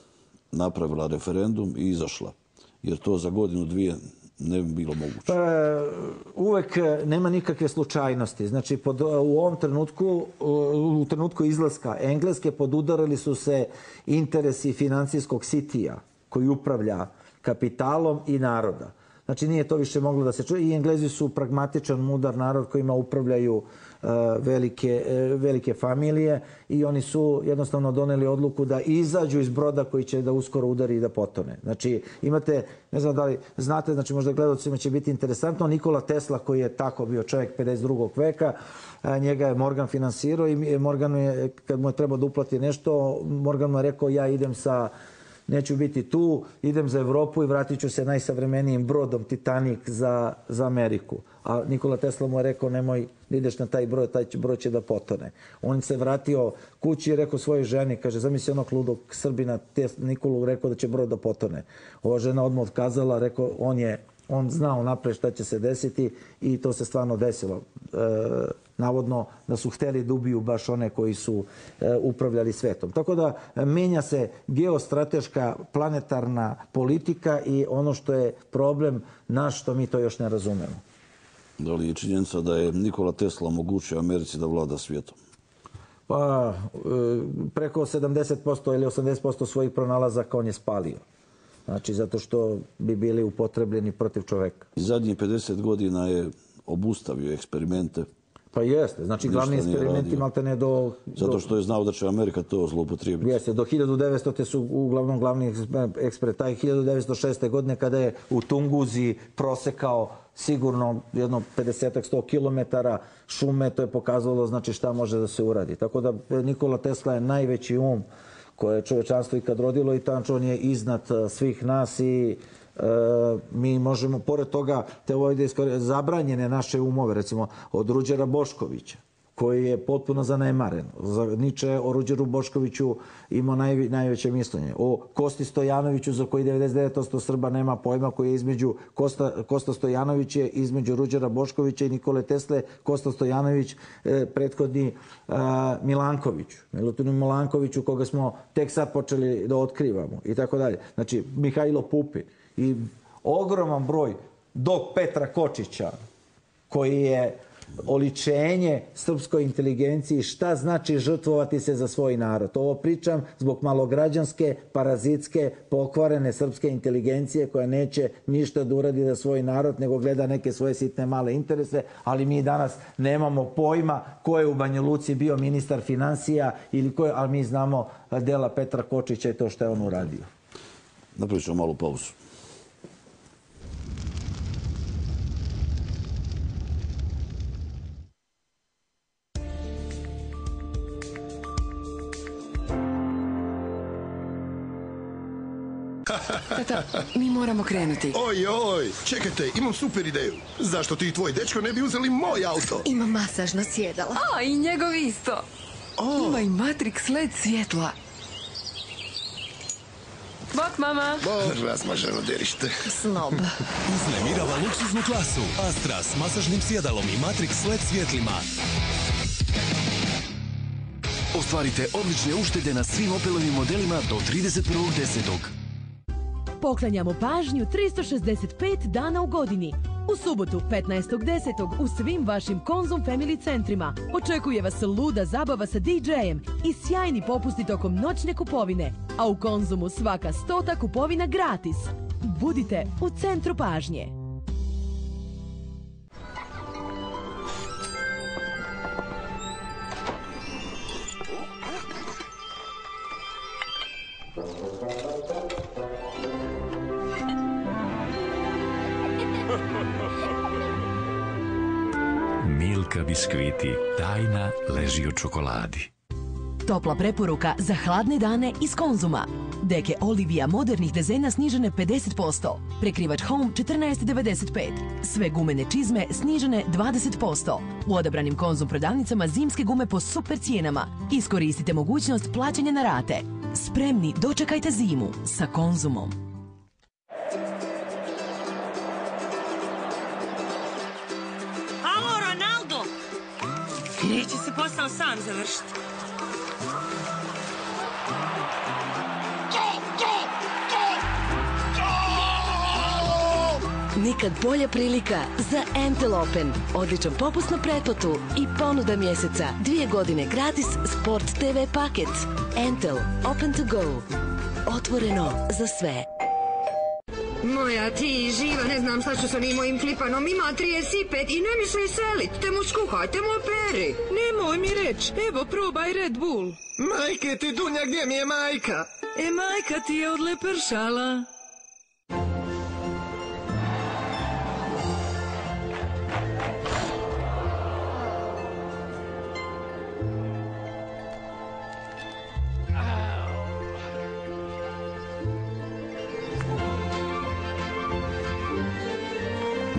napravila referendum i izašla. Jer to za godinu, dvije ne bi bilo moguće. Uvek nema nikakve slučajnosti. Znači, u ovom trenutku, u trenutku izlaska Engleske, podudarali su se interesi financijskog sitija koji upravlja kapitalom i naroda. Znači, nije to više moglo da se čuje. I Englezi su pragmatičan, mudar narod kojima upravljaju velike familije i oni su jednostavno doneli odluku da izađu iz broda koji će da uskoro udari i da potone. Znači, imate, ne znam da li znate, znači možda gledalcima će biti interesantno, Nikola Tesla koji je tako bio čovjek 52. veka, njega je Morgan finansirao i Morgan je, kad mu je trebao da uplati nešto, Morgan mu je rekao ja idem neću biti tu, idem za Evropu i vratit ću se najsavremenijim brodom Titanic za Ameriku. A Nikola Tesla mu je rekao nemoj da ideš na taj brod, taj brod će da potone. On se vratio kući i rekao svojoj ženi, kaže zamisli onog ludog Srbina, Nikolu rekao da će brod da potone. Ova žena odmah otkazala, rekao on znao napred šta će se desiti i to se stvarno desilo. Navodno da su hteli da ubiju baš one koji su upravljali svetom. Tako da menja se geostrateška planetarna politika i ono što je problem naš, što mi to još ne razumemo. Da li je činjenica da je Nikola Tesla omogućio Americi da vlada svijetom? Pa, preko 70% ili 80% svojih pronalazaka on je spalio. Znači, zato što bi bili upotrebljeni protiv čoveka. I zadnjih 50 godina je obustavio eksperimente. Pa jeste. Znači, glavni eksperimenti maltene do... Zato što je znao da će Amerika to zloupotrijebiti. Jeste. Do 1900. su uglavnom glavni eksperimenti. Taj 1906. godine kada je u Tunguzi prosekao sigurno jedno 50-100 kilometara šume, to je pokazalo znači šta može da se uradi. Tako da Nikola Tesla je najveći um koje je čovečanstvo ikad rodilo i on je iznad svih nas i mi možemo, pored toga, zabranjene naše umove, recimo od Ruđera Boškovića, koji je potpuno zanemaren. Niče o Ruđeru Boškoviću imao najveće mišljenje. O Kosti Stojanoviću, za koji 99% Srba nema pojma, koji je između Kosta Stojanović je između Ruđera Boškovića i Nikole Tesle, Kosta Stojanović prethodni Milankoviću. Milutinu Milankoviću, koga smo tek sad počeli da otkrivamo i tako dalje. Znači, Mihajlo Pupin i ogroman broj do Petra Kočića, koji je oličenje srpskoj inteligenciji šta znači žrtvovati se za svoj narod. Ovo pričam zbog malograđanske, parazitske, pokvarene srpske inteligencije koja neće ništa da uradi za svoj narod, nego gleda neke svoje sitne male interese, ali mi danas nemamo pojma ko je u Banja Luci bio ministar finansija, ali mi znamo dela Petra Kočića i to što je on uradio. Napravit ćemo malu pauzu. Tata, mi moramo krenuti. Oj, čekajte, imam super ideju. Zašto ti i tvoj dečko ne bi uzeli moj auto? Ima masažno sjedalo. A, i njegov isto. Ima i Matrix LED svjetla. Bok, mama. Bok, razmaženo derište. Snob. Uznemirava luksuznu klasu. Astra s masažnim sjedalom i Matrix LED svjetlima. Ostvarite odlične uštede na svim Opelovim modelima do 31.10. Poklanjamo pažnju 365 dana u godini. U subotu 15.10. u svim vašim Konzum Family centrima očekuje vas luda zabava sa DJ-em i sjajni popusti tokom noćne kupovine, a u Konzumu svaka 100. kupovina gratis. Budite u centru pažnje. Milka biskviti, tajna leži u čokoladi. Topla preporuka za hladne dane iz Konzuma. Deke Olivia modernih dizajna snižene 50%. Prekrivač Home 14,95. Sve gumene čizme snižene 20%. U odabranim Konzum prodavnicama zimske gume po super cijenama. Iskoristite mogućnost plaćanja na rate. Spremni dočekajte zimu sa Konzumom. Alo, Ronaldo! Neće se posao sam završiti. Nikad bolja prilika za Entel Open. Odličan popust na pretplatu i ponuda mjeseca. 2 godine gratis Sport TV paket. Entel Open to go. Otvoreno za sve. Moja ti živa, ne znam šta ću sa onim mojim klipanom. Ima 35 i ne misli selit. Te mu skuhaj, te mu operi. Nemoj mi reći, evo probaj Red Bull. Majke ti, Dunja, gdje mi je majka? Majka ti je odlepršala.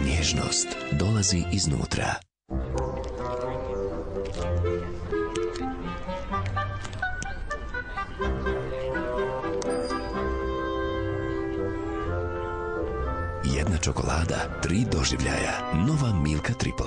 Nježnost dolazi iznutra. Jedna čokolada, 3 doživljaja. Nova Milka Triple.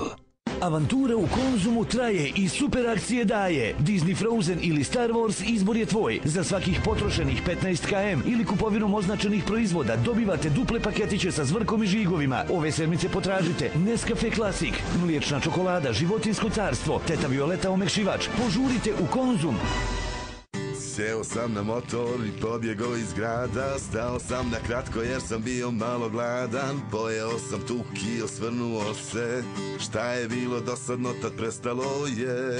Avantura u Konzumu traje i super akcije daje. Disney Frozen ili Star Wars izbor je tvoj. Za svakih potrošenih 15 km ili kupovinom označenih proizvoda dobivate duple paketiće sa zvrkom i žigovima. Ove sedmice potražite Nescafe Classic, mliječna čokolada, životinjsko carstvo, Teta Violeta omekšivač. Požurite u Konzum. Seo sam na motor i pobjegao iz grada. Stao sam na kratko jer sam bio malo gladan. Pojeo sam tuk i osvrnuo se. Šta je bilo dosadno tad prestalo je.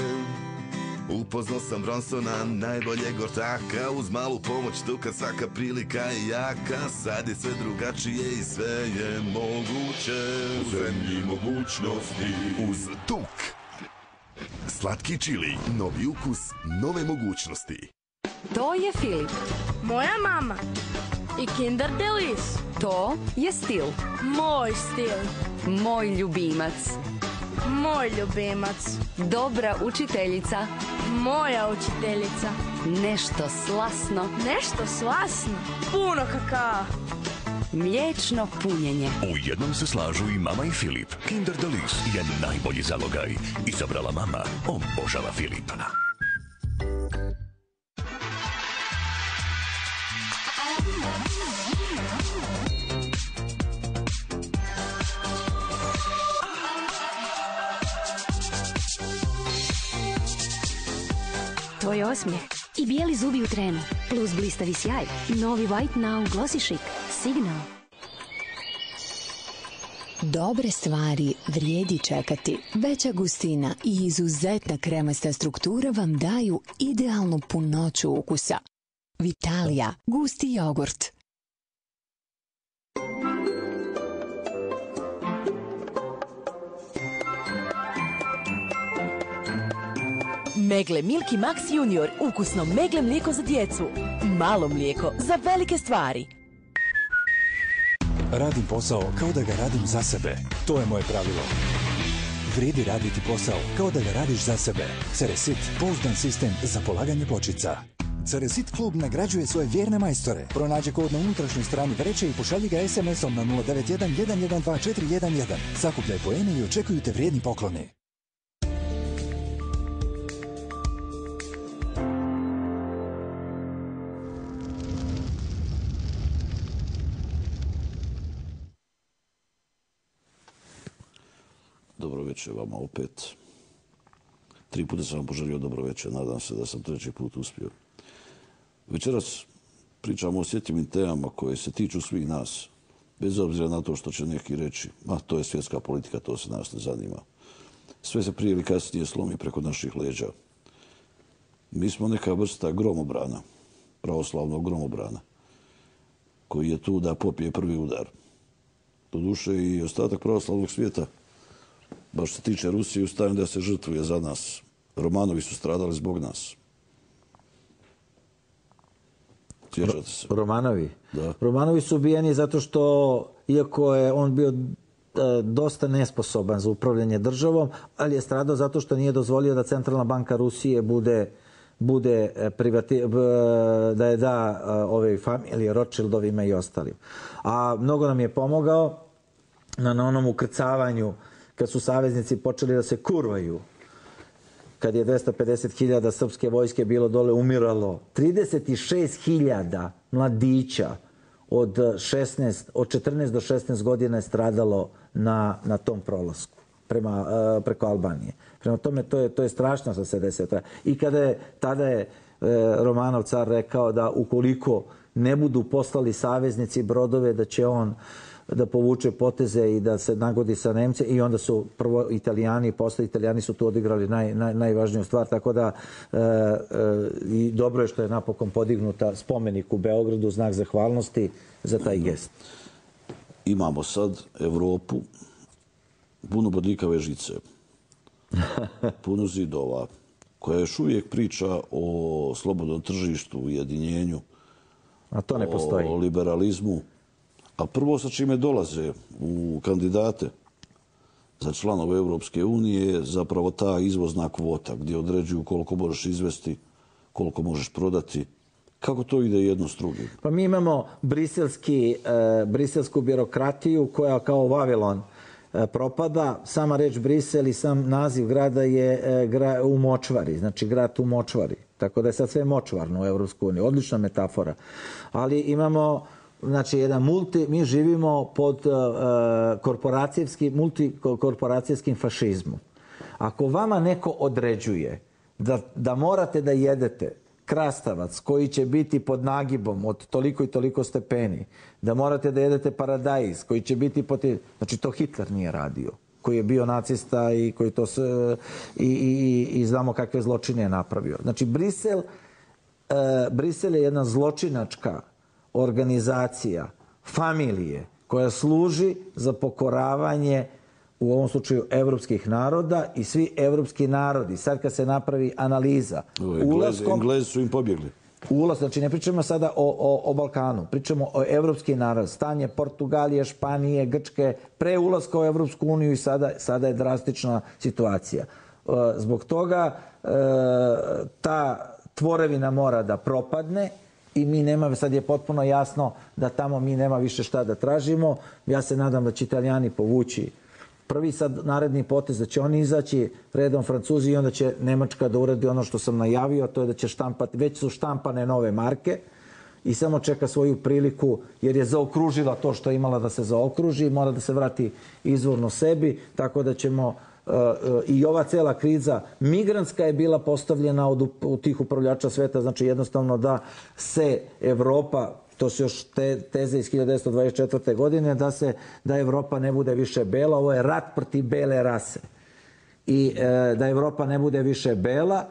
Upoznao sam Bronsona, najboljeg ortaka. Uz malu pomoć tuka svaka prilika je jaka. Sad je sve drugačije i sve je moguće. U zemlji mogućnosti. Uz tuk. Slatki čili, novi ukus, nove mogućnosti. To je Filip. Moja mama. I Kinder Delis. To je stil. Moj stil. Moj ljubimac. Moj ljubimac. Dobra učiteljica. Moja učiteljica. Nešto slasno. Nešto slasno. Puno kakao. Mliječno punjenje. U jednom se slažu i mama i Filip. Kinder Delis je najbolji zalogaj. Izabrala mama, obožava Filipa. tvoj osmijeh i bijeli zubi u trenu, plus blistavi sjaj. Novi White Now Glossy Chic. Signal. Dobre stvari vrijedi čekati. Veća gustina i izuzetna kremasta struktura vam daju idealnu punoću ukusa. Vitalija, gusti jogurt. Megle Milky Max Junior, ukusno megle mlijeko za djecu. Malo mlijeko za velike stvari. Radim posao kao da ga radim za sebe. To je moje pravilo. Vrijedi raditi posao kao da ga radiš za sebe. Ceresit, pouzdan sistem za polaganje pločica. Ceresit klub nagrađuje svoje vjerne majstore. Pronađi kod na unutrašnjoj strani vreće i pošalji ga SMS-om na 091 112 411. Sakupljaj poene i očekuju te vrijedni pokloni. Dobro večer vama opet. 3 puta sam vam poželio dobro večer, nadam se da sam 3. put uspio. Večeras pričamo o osjetljivim temama koje se tiču svih nas, bez obzira na to što će neki reći, to je svjetska politika, to se nas ne zanima. Sve se prije ili kasnije slomi preko naših leđa. Mi smo neka vrsta gromobrana, pravoslavnog gromobrana, koji je tu da popije prvi udar. Doduše i ostatak pravoslavnog svijeta, baš što se tiče Rusije, ustajem da se žrtvuje za nas. Romanovi su stradali zbog nas. Sjećate se? Romanovi? Da. Romanovi su ubijeni zato što, iako je on bio dosta nesposoban za upravljanje državom, ali je stradao zato što nije dozvolio da Centralna banka Rusije da je da ove familije Rothschildovima i ostalim. A mnogo nam je pomogao na onom ukrcavanju kad su saveznici počeli da se kurvaju, kad je 250.000 srpske vojske bilo dole, umiralo 36.000 mladića od 14 do 16 godina je stradalo na tom prolasku preko Albanije. Prema tome, to je strašno što se desilo. I tada je Romanov car rekao da ukoliko ne budu poslali saveznici brodove, da će on da povuče poteze i da se nagodi sa Nemce, i onda su prvo Italijani, posle Italijani su tu odigrali najvažniju stvar, tako da i dobro je što je napokon podignuta spomenik u Beogradu, znak zahvalnosti za taj gest. Imamo sad Evropu, puno bodljikave žice, puno zidova, koja još uvijek priča o slobodnom tržištu, ujedinjenju, a to ne postoji, o liberalizmu. A prvo sa čime dolaze u kandidate za članove Europske unije je zapravo ta izvozna kvota gdje određuju koliko možeš izvesti, koliko možeš prodati. Kako to ide jedno s drugim? Pa mi imamo briselsku birokratiju koja kao Vavilon propada. Sama reč Brisel i sam naziv grada je u močvari, znači grad u močvari. Tako da je sad sve močvarno u Europskoj uniji. Odlična metafora. Ali imamo mi živimo pod multikorporacijskim fašizmom. Ako vama neko određuje da morate da jedete krastavac koji će biti pod nagibom od toliko i toliko stepeni, da morate da jedete paradajz koji će biti znači to Hitler nije radio, koji je bio nacista i koji to i znamo kakve zločine je napravio. Znači Brisel je jedna zločinačka organizacija, familije, koja služi za pokoravanje, u ovom slučaju, evropskih naroda, i svi evropski narodi, sad kad se napravi analiza, Englezi su im pobjegli. Znači ne pričamo sada o Balkanu, pričamo o evropski narod, stanje Portugalije, Španije, Grčke, pre ulaska u Evropsku uniju, i sada je drastična situacija. Zbog toga ta tvorevina mora da propadne, i sad je potpuno jasno da tamo mi nema više šta da tražimo. Ja se nadam da će Italijani povući prvi sad naredni potez, da će oni izaći redom Francuzi, i onda će Nemačka da uradi ono što sam najavio, to je da će štampati, već su štampane nove marke i samo čeka svoju priliku, jer je zaokružila to što je imala da se zaokruži, mora da se vrati izvorno sebi, tako da ćemo i ova cela kriza migrantska je bila postavljena od tih upravljača sveta, znači jednostavno da se Evropa, to su još teze iz 1924. godine, da Evropa ne bude više bela, ovo je rat protiv bele rase. I da Evropa ne bude više bela,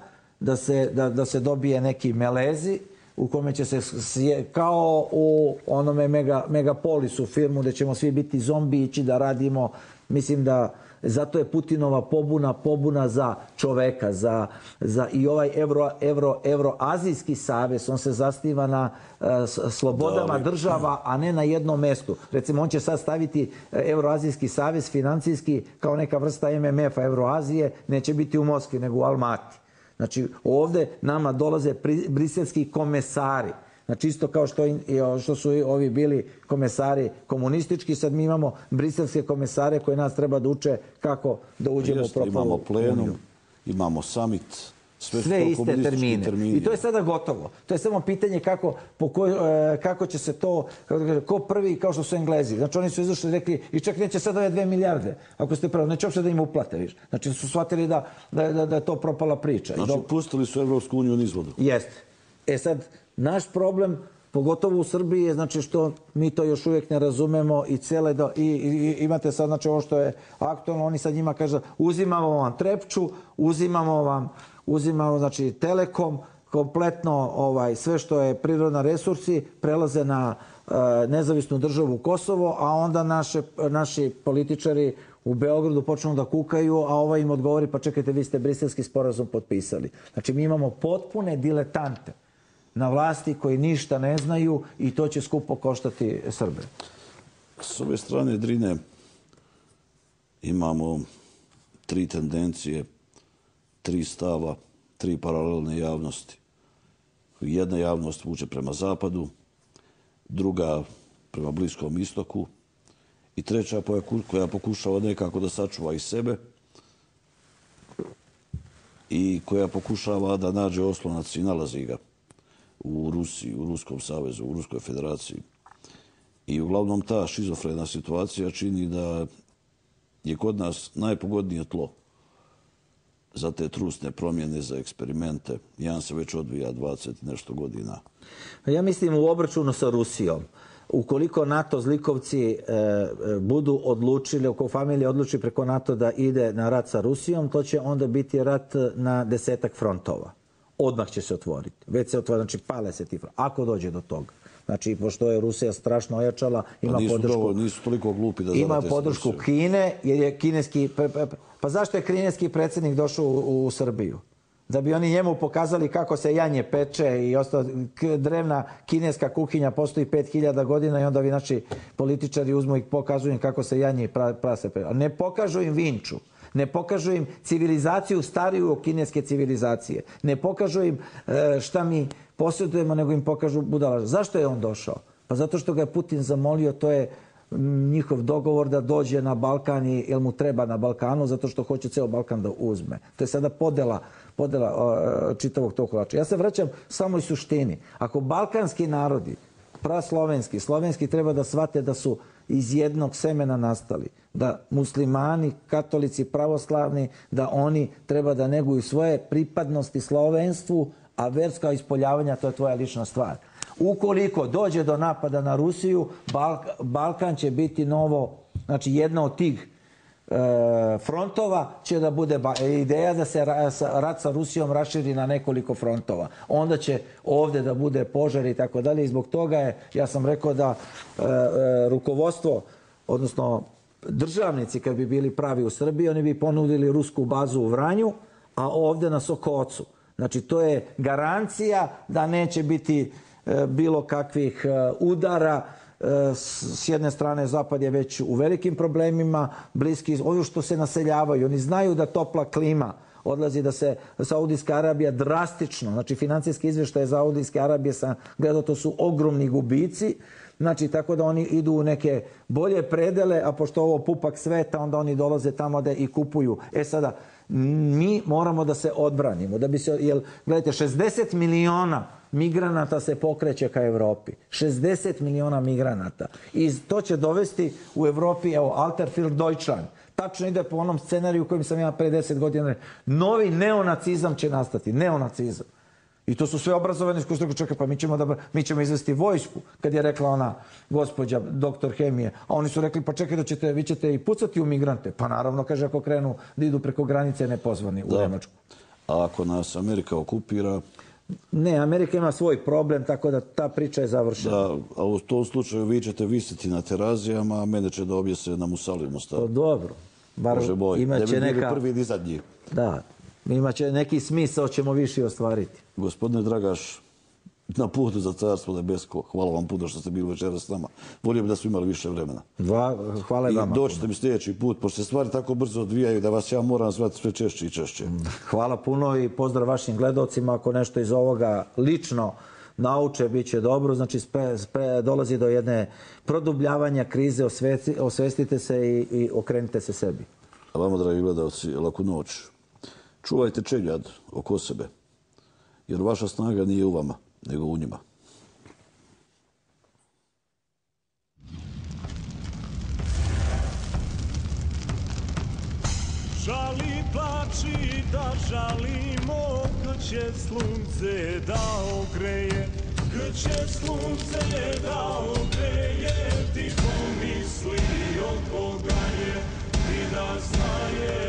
da se dobije neki melezi u kome će se, kao u onome Megapolisu filmu, gde ćemo svi biti zombi, ići da radimo. Mislim da zato je Putinova pobuna za čoveka, i ovaj Evroazijski savez, on se zasniva na slobodama država, a ne na jednom mestu. Recimo, on će sad staviti Evroazijski savez financijski kao neka vrsta MMF-a Evroazije, neće biti u Moskvi, nego u Almati. Znači, ovde nama dolaze briselski komesari. Znači, isto kao što su ovi bili komesari komunistički, sad mi imamo briselske komesare koji nas treba da uče kako da uđemo u propalu. Imamo plenum, imamo summit, sve iste termine. I to je sada gotovo. To je samo pitanje kako će se to, ko prvi, kao što su Englezi. Znači, oni su izašli i rekli, i čak neće sad ove 2 milijarde, ako ste pravo, neće uopšte da im uplate više. Znači, su shvatili da je to propala priča. Znači, pustili su Evropsku uniju niz vodu. Jeste. Sad, naš problem, pogotovo u Srbiji, je znači što mi to još uvijek ne razumemo i imate sad, znači ovo što je aktualno, oni sad njima kažu uzimamo vam Trepču, uzimamo znači Telekom, kompletno sve što je prirodna resursi prelaze na nezavisnu državu Kosovo, a onda naši političari u Beogradu počnu da kukaju, a ovaj im odgovori pa čekajte, vi ste Briselski sporazum potpisali. Znači mi imamo potpune diletante na vlasti koji ništa ne znaju i to će skupo koštati Srbe. S ove strane Drine imamo 3 tendencije, 3 stava, 3 paralelne javnosti. Jedna javnost vuče prema zapadu, druga prema Bliskom istoku i treća koja pokušava nekako da sačuva i sebe i koja pokušava da nađe oslonac i nalazi ga u Rusiji, u Ruskom savezu, u Ruskoj federaciji. I uglavnom ta šizofrena situacija čini da je kod nas najpogodnije tlo za te trusne promjene, za eksperimente. Jedan se već odvija 20 nešto godina. Ja mislim u obračunu sa Rusijom. Ukoliko NATO zlikovci budu odlučili, ako familija odluči preko NATO da ide na rat sa Rusijom, to će onda biti rat na 10-ak frontova. Odmah će se otvoriti. Već se otvori, znači pale se ti frontovi. Ako dođe do toga. Znači, pošto je Rusija strašno ojačala, nisu toliko glupi da ima podršku Kine, jer je kineski... Pa zašto je kineski predsjednik došao u Srbiju? Da bi oni njemu pokazali kako se janje peče i ostalo. Drevna kineska kuhinja postoji 5000 godina i onda vi naši političari uzmu i pokazuju im kako se janje i prase peče. Ne pokažu im Vinču. Ne pokažu im civilizaciju stariju od kineske civilizacije. Ne pokažu im šta mi posjedujemo, nego im pokažu budalaže. Zašto je on došao? Pa zato što ga je Putin zamolio, to je njihov dogovor da dođe na Balkan, jer mu treba na Balkanu, zato što hoće ceo Balkan da uzme. To je sada podela čitavog tog kolača. Ja se vraćam samo i suštini. Ako balkanski narodi, praslovenski, slovenski, treba da shvate da su iz jednog semena nastali, da muslimani, katolici, pravoslavni, da oni treba da neguju svoje pripadnosti slovenstvu, a verska ispoljavanja, to je tvoja lična stvar. Ukoliko dođe do napada na Rusiju, Balkan će biti novo, znači jedna od tih frontova će da bude ideja da se rat sa Rusijom raširi na nekoliko frontova. Onda će ovde da bude požar i tako dalje. I zbog toga je, ja sam rekao da rukovodstvo, odnosno državnici kad bi bili pravi u Srbiji, oni bi ponudili rusku bazu u Vranju, a ovde na Sokocu. Znači to je garancija da neće biti bilo kakvih udara. S jedne strane Zapad je već u velikim problemima, bliski, ovi što se naseljavaju, oni znaju da topla klima odlazi, da se Saudijska Arabija drastično, znači financijski izvještaj Saudijske Arabije sam gledao, to su ogromni gubici, znači tako da oni idu u neke bolje predele, a pošto ovo pupak sveta, onda oni dolaze tamo da i kupuju. Sada, mi moramo da se odbranimo, da bi se, jer gledajte, 60 miliona migranata se pokreće ka Evropi. 60 miliona migranata. I to će dovesti u Evropi, evo, Alterfeld Deutschland. tačno ide po onom scenariju kojim sam ja pre 10 godina. Novi neonacizam će nastati, neonacizam. I to su sve obrazovani koji su rekli, čekaj, pa mi ćemo izvesti vojsku, kad je rekla ona gospođa, doktor hemije. A oni su rekli, pa čekaj, vi ćete i pucati u migrante. Pa naravno, kaže, ako krenu da idu preko granice nepozvani u Nemačku. A ako nas Amerika okupira... Ne, Amerika ima svoj problem, tako da ta priča je završena. Da, a u tom slučaju vi ćete visiti na terazijama, a mene će da objese na Musalimu. To dobro. Bože moj, ne bi bili prvi ni zadnji. Da, imaće neki smisao, ćemo više ostvariti. Gospodine Dragaš, na putu za Carstvo nebesko, hvala vam puno što ste bili večeras s nama. Volio bi da smo imali više vremena. Hvala i vama. I doćete mi sljedeći put, pošto se stvari tako brzo odvijaju da vas ja moram zvati sve češće i češće. Hvala puno i pozdrav vašim gledalcima. Ako nešto iz ovoga lično nauče, bit će dobro. Znači, dolazi do jedne produbljavanja krize, osvestite se i okrenite se sebi. A vama, dragi gledalci, laku noć. Čuvajte čeljad oko sebe, jer vaša snaga nije u vama, nego u njima. Žali, plači da žalimo, kad će slunce da ogreje, kad će slunce da ogreje, ti pomisli od Boga je, ti da znaje.